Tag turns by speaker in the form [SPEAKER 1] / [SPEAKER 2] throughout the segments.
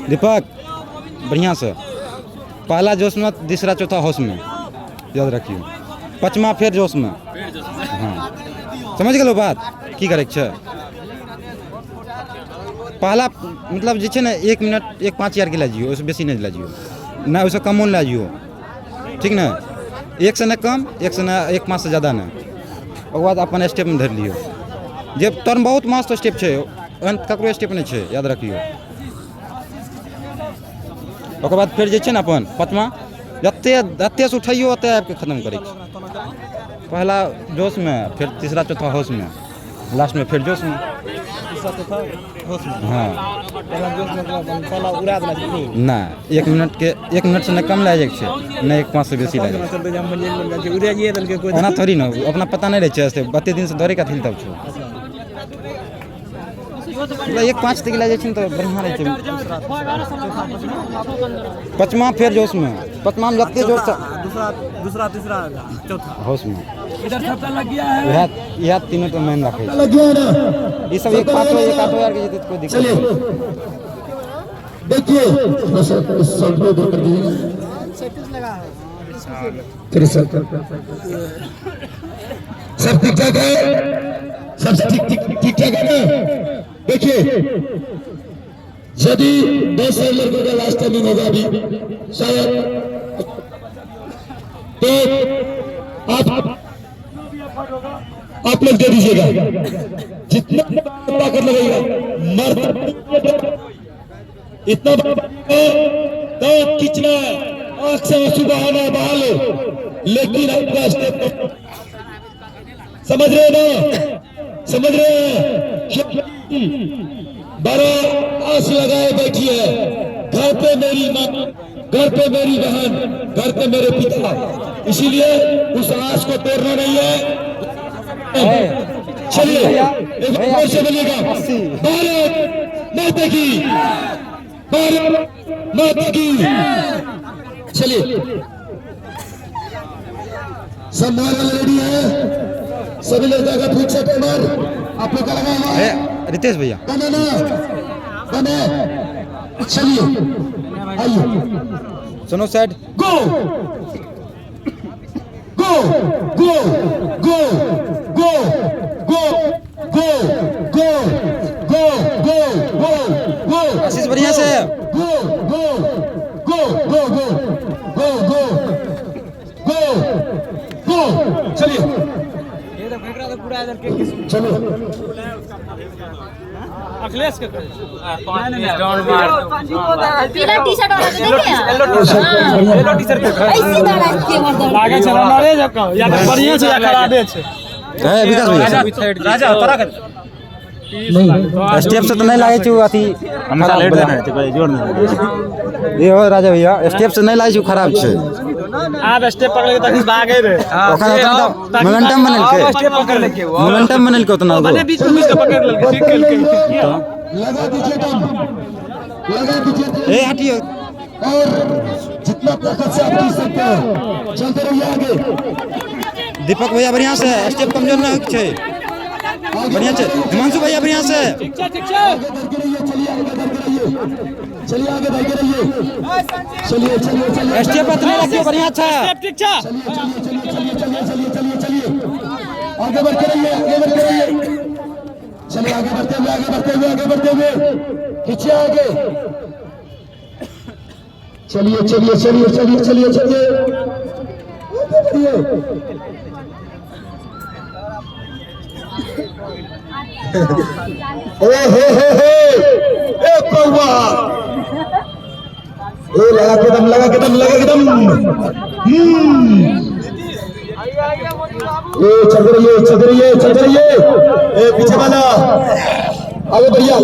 [SPEAKER 1] दीपक बढ़िया से पहला जोश में, तीसरा चौथा होश में, याद रखियो। पाँचवा फिर जोश में। हाँ समझ गलो बात की करे छे। पहला मतलब जे छे ना 1 मिनट 1-5 यार के ला जियो, उससे बेसी नहीं ला जियो ना, उससे कम ला जियो, ठीक ना। 1 से न कम, 1 से न 1-5 से ज़्यादा ना। और बाद अपन स्टेप में धर लियो। जे तोर बहुत मस्त स्टेप छे, ककरो स्टेप नहीं छे, याद रखियो। ओकर बाद फिर जे छे ना अपन पाँचवा जत्ते से उठाइयो ओते आबि के खत्म करै छै। पहला जोश में, फिर तीसरा चौथा होश में, लास्ट में फिर जोश में। तीसरा चौथा होश में। हाँ पहला जोश में पहला उड़ा देना चाहिए ना। 1 मिनट से न कम ला जाए छै, न 1-5 से बेसी ला जाए छै। ओना थोड़ी ना, अपना पता नहीं रहे छै। बत्ते दिन से दौड़े का थिल तब छो। मतलब 1-5 तक ला जाए छै तो बढ़िया रहे छै। पाँचवा फिर जोश में, पाँचवा में लगते जोश से दूसरा तीसरा चौथा होश में। इधर सब लग गया है। यह तीनों तो मेन रखे लग गया ना। ये सब 1-5 यार के कोई दिक्कत नहीं। देखिए सब में दो कर दिए सेटिंग लगा है फिर सब ठीक ठाक है। सब ठीक ठाक है ना। देखिए यदि 10 लड़कों का लास्ट टाइमिंग होगा अभी शायद, तो आप लोग दे दीजिएगा जितना ताकत लगेगा। मर्द इतना दांत खींचना, आंख से आंसू बहाना बहा लो, लेकिन आपका स्टेप समझ रहे ना, समझ रहे हैं। 12 आस लगाए बैठी है। घर पे मेरी माँ, घर पे मेरी बहन, घर पे मेरे पिता, इसीलिए उस आस को तोड़ना नहीं है। चलिए एक बार से बोलिएगा, भारत माता की, भारत माता की। चलिए सब मार रेडी है, सभी लोग जाकर ठीक से टेमर आप लोग का लगा हुआ है। रितेश भैया बने चलिए आइए सुनो साइड गो गो गो गो गो गो गो गो गो गो गो गो आशीष बढ़िया से गो गो गो गो गो गो गो गो गो चलिए चलो अखिलेश के पीला टी-शर्ट वाला देखिए, येलो टी-शर्ट ऐसे दाड़ा के मर्द आगे चला ना रे जका या तो बढ़िया से खराबे छे। ए विकास भैया राजा तोरा के स्टेप से तो नहीं लागे छु अथी हमेशा लेट देना है भाई, जोर नहीं ये हो राजा भैया, स्टेप से नहीं लागे छु खराब छे। आप स्टेप पकड़ के तक भागे रे, मोमेंटम बनल के, स्टेप पकड़ लेके मोमेंटम बनल के उतना माने बीच में इसका पकड़ लेके ठीक खेल के लगा दीजिए दम, लगा दीजिए ए हटियो और जितना ताकत से आप कर सकते हो चलते रहिए आगे। दीपक भैया बढ़िया से स्टेप कमजोर ना छे, बढ़िया छे। हिमांशु भैया बढ़िया से ठीक छे चलिए आगे बढ़ते रहिए, चलिए स्टेप इतना रखियो बढ़िया अच्छा ठीक छे। चलिए आगे बढ़ते रहिए, चलिए आगे बढ़ते हुए खींचिए आगे। चलिए ओ हो ए कौवा ए लगा के दम ए चल रही है ए पीछे वाला आगे बढ़िए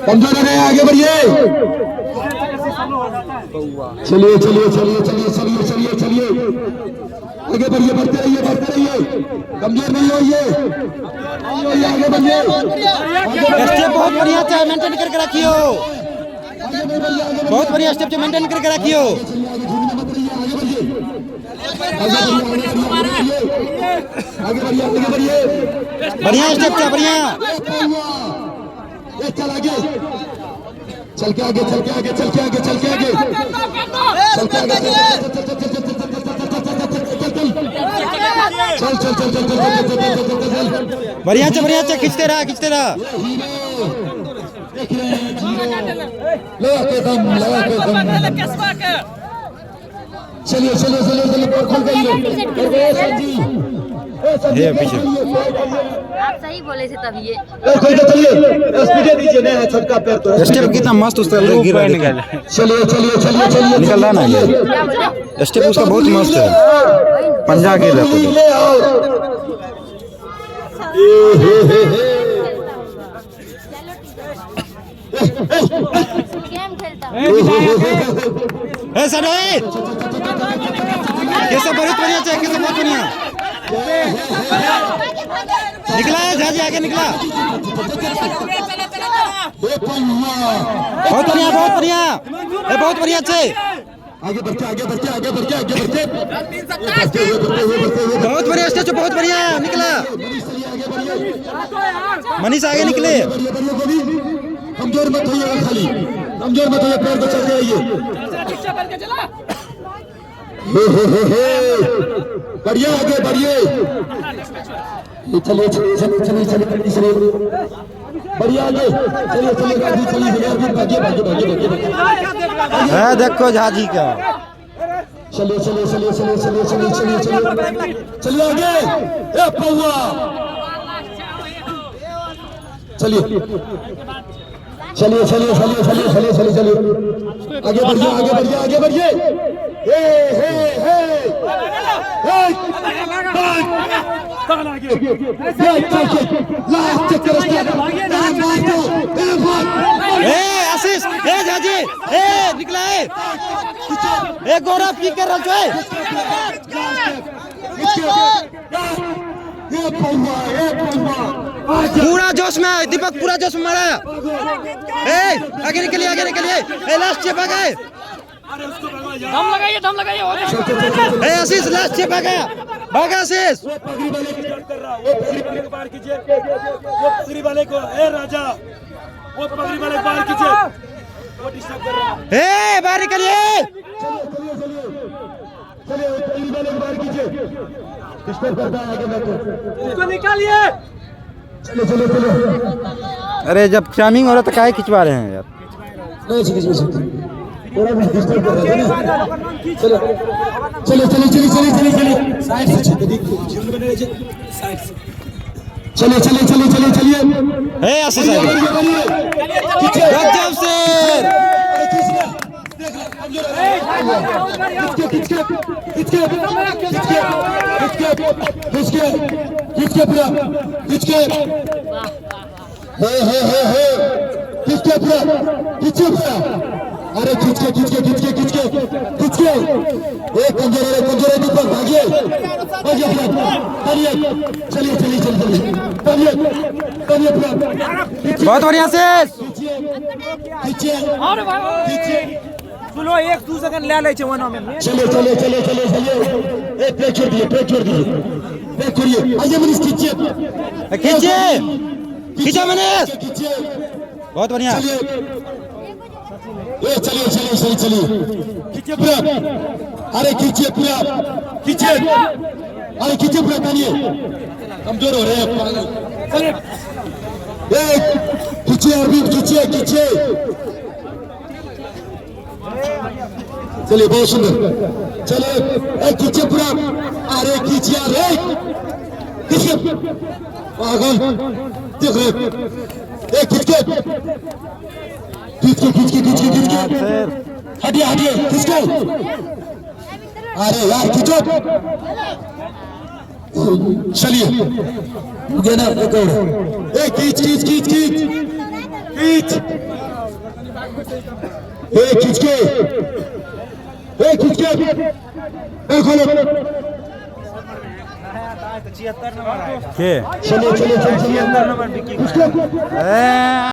[SPEAKER 1] कमजोर है, आगे बढ़िए। चलिए आगे बढ़िए, बढ़ते रहिए कमजोर नहीं होइए, आगे बढ़िए। स्टेप बहुत बढ़िया है, मेंटेन करके रखियो, बहुत बढ़िया स्टेप मेंटेन करके रखियो। बढ़िया स्टेप क्या बढ़िया।
[SPEAKER 2] चल आगे, चल के आगे, चल के आगे, चल के आगे, चल के आगे, चल के आगे, चल चल चल चल चल
[SPEAKER 1] बढ़िया से खींचते रहा
[SPEAKER 2] लगा के दम चलिए चलिए चलिए चलिए खोल
[SPEAKER 1] ये पीछे
[SPEAKER 3] आप सही बोले थे तभी ये
[SPEAKER 2] चलिए स्पीड दीजिए ना छटका पैर तो
[SPEAKER 1] स्टेप कितना मस्त उसका गिर रहा है।
[SPEAKER 2] चलिए चलिए चलिए चलिए
[SPEAKER 1] निकल रहा ना ये स्टेप उसका बहुत मस्त है। पंजा गिर रहा है।
[SPEAKER 3] गेम खेलता
[SPEAKER 1] सर कैसे बहुत बढ़िया चाहिए, कैसे बहुत बढ़िया निकला है। झाजी आगे निकला। बहुत बढ़िया बहुत बढ़िया चाहिए।
[SPEAKER 2] आगे बढ़ते आगे बढ़ते आगे बढ़ते आगे बढ़ते
[SPEAKER 1] बहुत बढ़िया स्टेज, बहुत बढ़िया निकला। मनीष आगे निकले।
[SPEAKER 2] कमजोर मत होइएगा, खाली कमजोर मत होइए, पैर को चलते आइए। बढ़िया आगे बढ़िए। चलिए चलिए चलिए चलिए चलिए चलिए बढ़िया आगे चलिए चलिए गाड़ी चलिए भागिए भागिए भागिए भागिए
[SPEAKER 1] है देखो झाजी का।
[SPEAKER 2] चलिए चलिए चलिए चलिए चलिए चलिए चलिए चलिए चलिए आगे ए पौवा चलिए चलिए चलिए चलिए चलिए चलिए चलिए चलिए आगे बढ़िए आगे बढ़िए आगे बढ़िए। हे हे हे लास्ट चक्कर
[SPEAKER 1] आशीष झाजी निकला है। गौरव की कर रहा है। पूरा जोश में दीपक, पूरा जोश में मारा। आगे निकलिए लास्ट चेप आ गए।
[SPEAKER 4] दम लगाइए
[SPEAKER 1] आशीष लास्ट चेप आ गया। भागा आशीष।
[SPEAKER 5] पगड़ी वाले को राजा वो पगड़ी वाले बाहर कीजिए, वो डिस्टर्ब कर रहा है।
[SPEAKER 1] बाहर निकलिए।
[SPEAKER 5] इसको निकालिए।
[SPEAKER 1] अरे जब टाइमिंग हो रहा तो काहे खिंचवा रहे हैं यार।
[SPEAKER 2] चलिए चलिए चलिए चलिए चलिए चलिए साइड से चलिए चलिए चलिए चलिए चलिए
[SPEAKER 1] आशीष गजब से
[SPEAKER 2] अरे खींच के एक कमजोर दीपक भागिए चलिए चलिए चलिए
[SPEAKER 1] बहुत बढ़िया से
[SPEAKER 4] सुनो एक दू सेकंड ले ले छे वनो में।
[SPEAKER 2] चलिए चलिए चलिए चलिए चलिए एक पेट छोड़ दिए आइए मनीष
[SPEAKER 1] खींचे मनीष। बहुत बढ़िया।
[SPEAKER 2] चलिए चलिए खींचिए पूरा। अरे खींचिए पूरा अरे खींचिए पूरा तानिए कमजोर हो रहे हैं। खींचिए अभी खींचिए चलिए बहुत सुंदर। चलिए खींचिए पूरा। अरे खींचिए अरे खींचिए पागल देख रहे खींच के हटिए खींच के। अरे यार खींचो चलिए ना खींच खोलो।
[SPEAKER 1] चलिए
[SPEAKER 2] चलिए